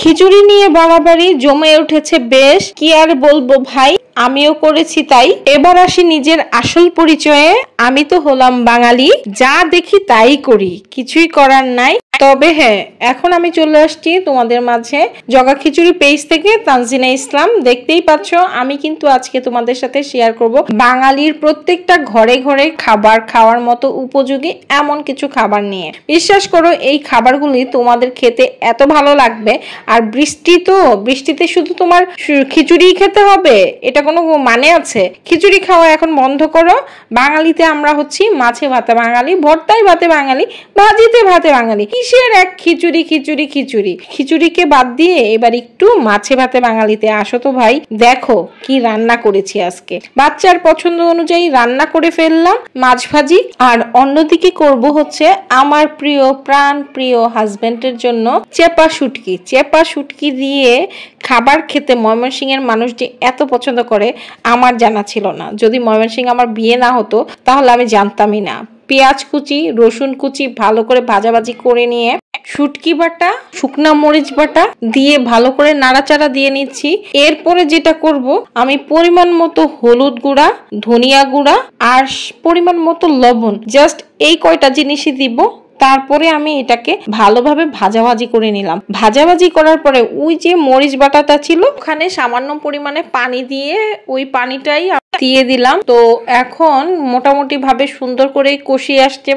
খিচুড়ি নিয়ে বাড়াবাড়ি জমে উঠেছে বেশ, কি আর বলবো ভাই, আমিও করেছি তাই। এবার আসি নিজের আসল পরিচয়ে। আমি তো হলাম বাঙালি, যা দেখি তাই করি, কিছুই করার নাই। তবে হ্যাঁ, এখন আমি চলে আসছি তোমাদের মাঝে জগা খিচুড়ি পেজ থেকে, তানজিনা ইসলাম। দেখতেই পাচ্ছ আমি কিন্তু আজকে তোমাদের সাথে শেয়ার করব বাঙালির প্রত্যেকটা ঘরে ঘরে খাবার খাওয়ার মতো উপযোগী এমন কিছু খাবার নিয়ে। বিশ্বাস করো এই খাবারগুলি তোমাদের খেতে এত ভালো লাগবে। আর বৃষ্টি তো, বৃষ্টিতে শুধু তোমার খিচুড়ি খেতে হবে এটা কোনো মানে আছে? খিচুড়ি খাওয়া এখন বন্ধ করো। বাঙালিতে আমরা হচ্ছি মাছে ভাতে বাঙালি, ভর্তায় ভাতে বাঙালি, ভাজিতে ভাতে বাঙালি। কিসের এক খিচুড়ি খিচুড়ি খিচুড়ি? খিচুড়িকে বাদ দিয়ে এবার একটু মাছে ভাতে বাঙালিতে আসো তো ভাই। দেখো কি রান্না করেছি আজকে, বাচ্চার পছন্দ অনুযায়ী রান্না করে ফেললাম মাছ ভাজি। আর অন্যদিকে করব হচ্ছে আমার প্রিয় প্রাণ প্রিয় হাজবেন্ডের জন্য চেপা শুটকি। চেপা শুটকি দিয়ে খাবার খেতে ময়মনসিংহের মানুষ যে এত পছন্দ করে আমার জানা ছিল না। যদি ময়মনসিংহ আমার বিয়ে না হতো তাহলে আমি জানতামই না। পেঁয়াজ কুচি, রসুন কুচি ভালো করে ভাজাভাজি করে নিয়ে শুটকি বাটা, শুকনা মরিচ বাটা দিয়ে ভালো করে নাড়াচাড়া দিয়ে নিচ্ছি। এরপরে যেটা করব, আমি পরিমাণ মতো হলুদ গুঁড়া, ধনিয়া গুঁড়া আর পরিমাণ মতো লবণ, জাস্ট এই কয়টা জিনিসই দিব। তারপরে আমি এটাকে ভালোভাবে ভাজাভাজি করে নিলাম। ভাজাভাজি করার পরে ওই যে মরিচ বাটাটা ছিল ওখানে সামান্য পরিমাণে পানি দিয়ে ওই পানিটাই দিয়ে দিলাম। তো এখন মোটামুটি ভাবে সুন্দর করে কষিয়ে আসছে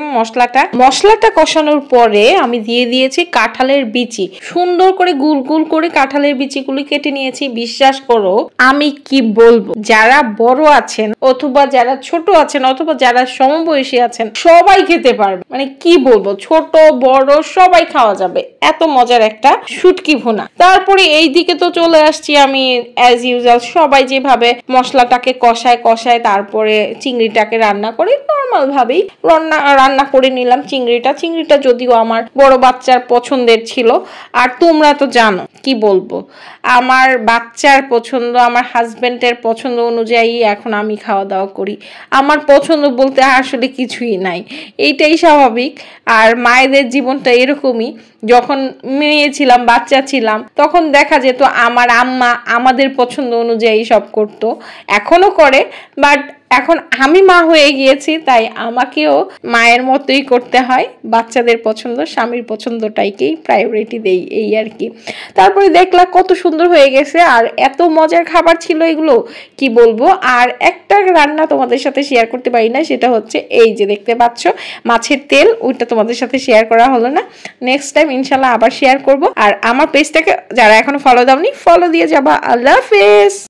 মশলাটা কষানোর পরে আমি দিয়ে দিয়েছি কাঁঠালের বিচি। সুন্দর করে গুল গুল করে কাঁঠালের বিচিগুলি কেটে নিয়েছি। বিশ্বাস করো আমি কি বলবো, যারা বড় আছেন অথবা যারা ছোট আছেন অথবা যারা সমবয়সী আছেন সবাই খেতে পারবে। মানে কি বলবো, ছোট বড় সবাই খাওয়া যাবে, এত মজার একটা শুটকি ভুনা। তারপরে এই দিকে তো চলে আসছি আমি অ্যাজ ইউজুয়াল সবাই যেভাবে মশলাটাকে কষায় তারপরে চিংড়িটাকে রান্না করে নর্মাল ভাবেই রান্না করে নিলাম। চিংড়িটা যদিও আমার বড় বাচ্চার পছন্দের ছিল। আর তোমরা তো জানো কি বলবো, আমার বাচ্চার পছন্দ আমার হাজবেন্ডের পছন্দ অনুযায়ী এখন আমি খাওয়া দাওয়া করি। আমার পছন্দ বলতে আসলে কিছুই নাই, এইটাই স্বাভাবিক। আর মায়েদের জীবনটা এরকমই। যখন মেয়ে ছিলাম, বাচ্চা ছিলাম, তখন দেখা যেত আমার আম্মা আমাদের পছন্দ অনুযায়ী সব করতো, এখনো করে। বাট এখন আমি মা হয়ে গিয়েছি, তাই আমাকেও মায়ের মতোই করতে হয়। বাচ্চাদের পছন্দ, স্বামীর পছন্দটাইকেই প্রায়োরিটি দেই, এই আর কি। তারপরে দেখলাম কত সুন্দর হয়ে গেছে আর এত মজার খাবার ছিল এগুলো, কি বলবো। আর একটা রান্না তোমাদের সাথে শেয়ার করতে পারি না, সেটা হচ্ছে এই যে দেখতে পাচ্ছ মাছের তেল, ওইটা তোমাদের সাথে শেয়ার করা হলো না। নেক্সট টাইম ইনশাল্লাহ আবার শেয়ার করব। আর আমার পেজটাকে যারা এখনো ফলো দাওনি ফলো দিয়ে যাবা। আল্লাহ হাফেজ।